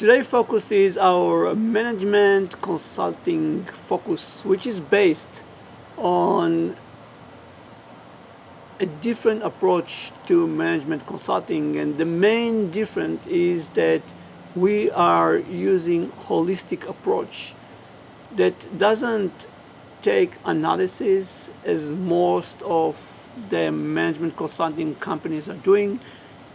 Today's focus is our management consulting focus, which is based on a different approach to management consulting. And the main difference is that we are using holistic approach that doesn't take analysis as most of the management consulting companies are doing.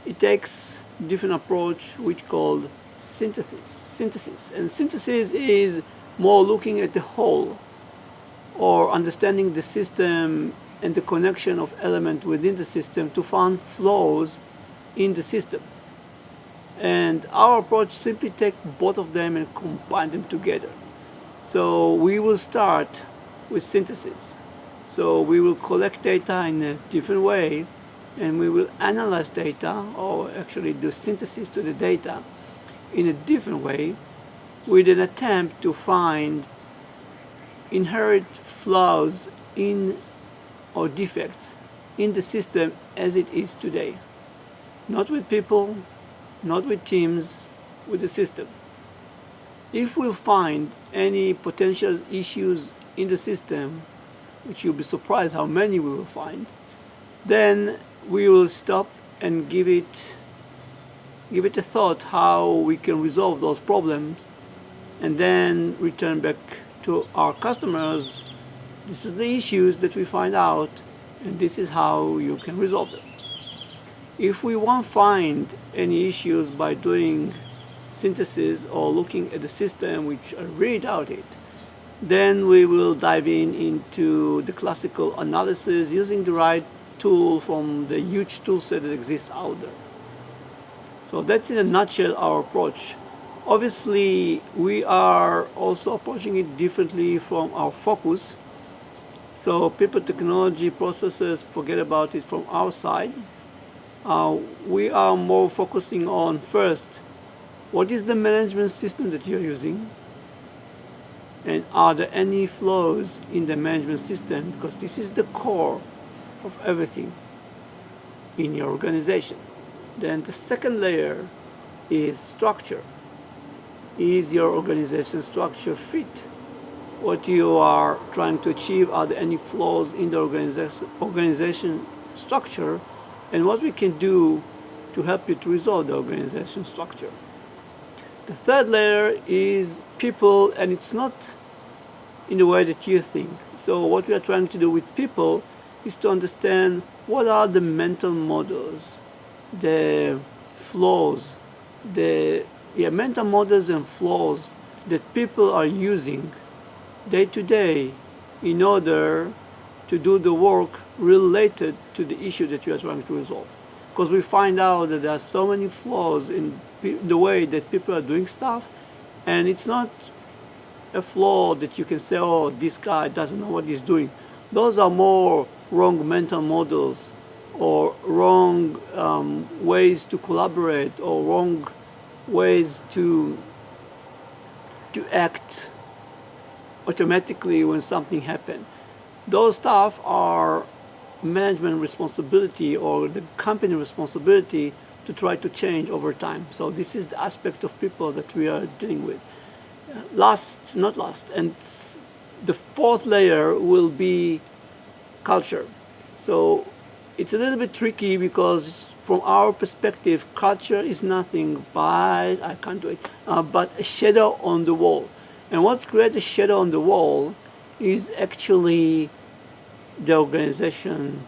It takes different approach which called synthesis. And synthesis is more looking at the whole or understanding the system and the connection of elements within the system to find flaws in the system. And our approach simply take both of them and combine them together. So we will start with synthesis. So we will collect data in a different way, and we will analyze data, or actually do synthesis to the data in a different way, with an attempt to find inherent flaws in or defects in the system as it is today. Not with people, not with teams, with the system. If we find any potential issues in the system, which you'll be surprised how many we will find, then we will stop and give it a thought how we can resolve those problems, and then return back to our customers. This is the issues that we find out, and this is how you can resolve them. If we won't find any issues by doing synthesis or looking at the system, which I really doubt it, then we will dive into the classical analysis using the right tool from the huge tool set that exists out there. So that's in a nutshell our approach. Obviously, we are also approaching it differently from our focus. So people, technology, processes, forget about it from our side. We are more focusing on first, what is the management system that you're using? And are there any flaws in the management system? Because this is the core of everything in your organization. Then the second layer is structure. Is your organization structure fit? What you are trying to achieve, are there any flaws in the organization structure, and what we can do to help you to resolve the organization structure. The third layer is people, and it's not in the way that you think. So what we are trying to do with people is to understand what are the mental models, the flaws, mental models and flaws that people are using day to day in order to do the work related to the issue that you are trying to resolve. Because we find out that there are so many flaws in the way that people are doing stuff, and it's not a flaw that you can say, oh, this guy doesn't know what he's doing. Those are more wrong mental models or wrong ways to collaborate or wrong ways to act automatically when something happens. Those stuff are management responsibility or the company responsibility to try to change over time. So this is the aspect of people that we are dealing with. And the fourth layer will be culture. So it's a little bit tricky because from our perspective, culture is nothing but, I can't do it, but a shadow on the wall. And what's creates a shadow on the wall is actually the organization,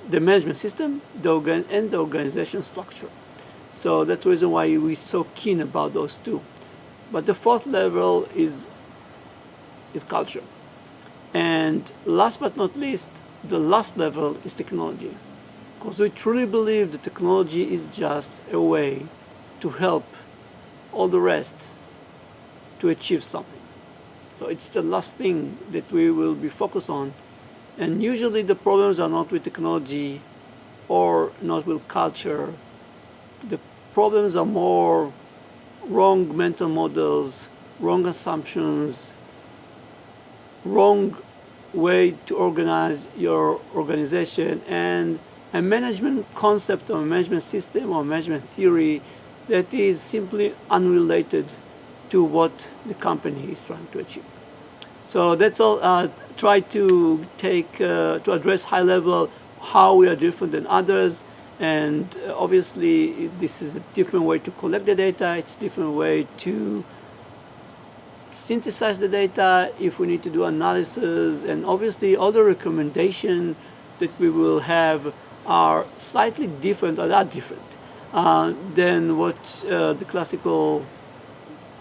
the management system, and the organization structure. So that's the reason why we're so keen about those two. But the fourth level is culture. And last but not least, the last level is technology. Because we truly believe that technology is just a way to help all the rest to achieve something. So it's the last thing that we will be focused on. And usually the problems are not with technology or not with culture. The problems are more wrong mental models, wrong assumptions, wrong way to organize your organization, and a management concept or management system or management theory that is simply unrelated to what the company is trying to achieve. So that's all. Try to to address high level how we are different than others, and obviously this is a different way to collect the data. It's a different way to synthesize the data if we need to do analysis, and obviously all the recommendations that we will have are slightly different, a lot different than what the classical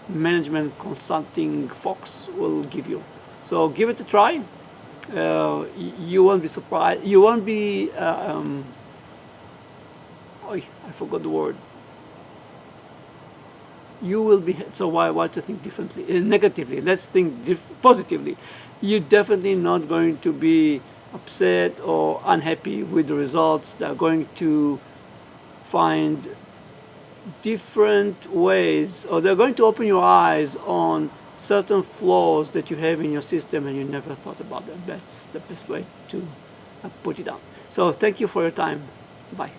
management consulting folks will give you. So give it a try. You won't be surprised. You won't be. I forgot the word. You will be. So why to think differently? Negatively. Let's think positively. You're definitely not going to be upset or unhappy with the results. They're going to find different ways, or they're going to open your eyes on certain flaws that you have in your system and you never thought about them. That's the best way to put it down. So thank you for your time. Bye.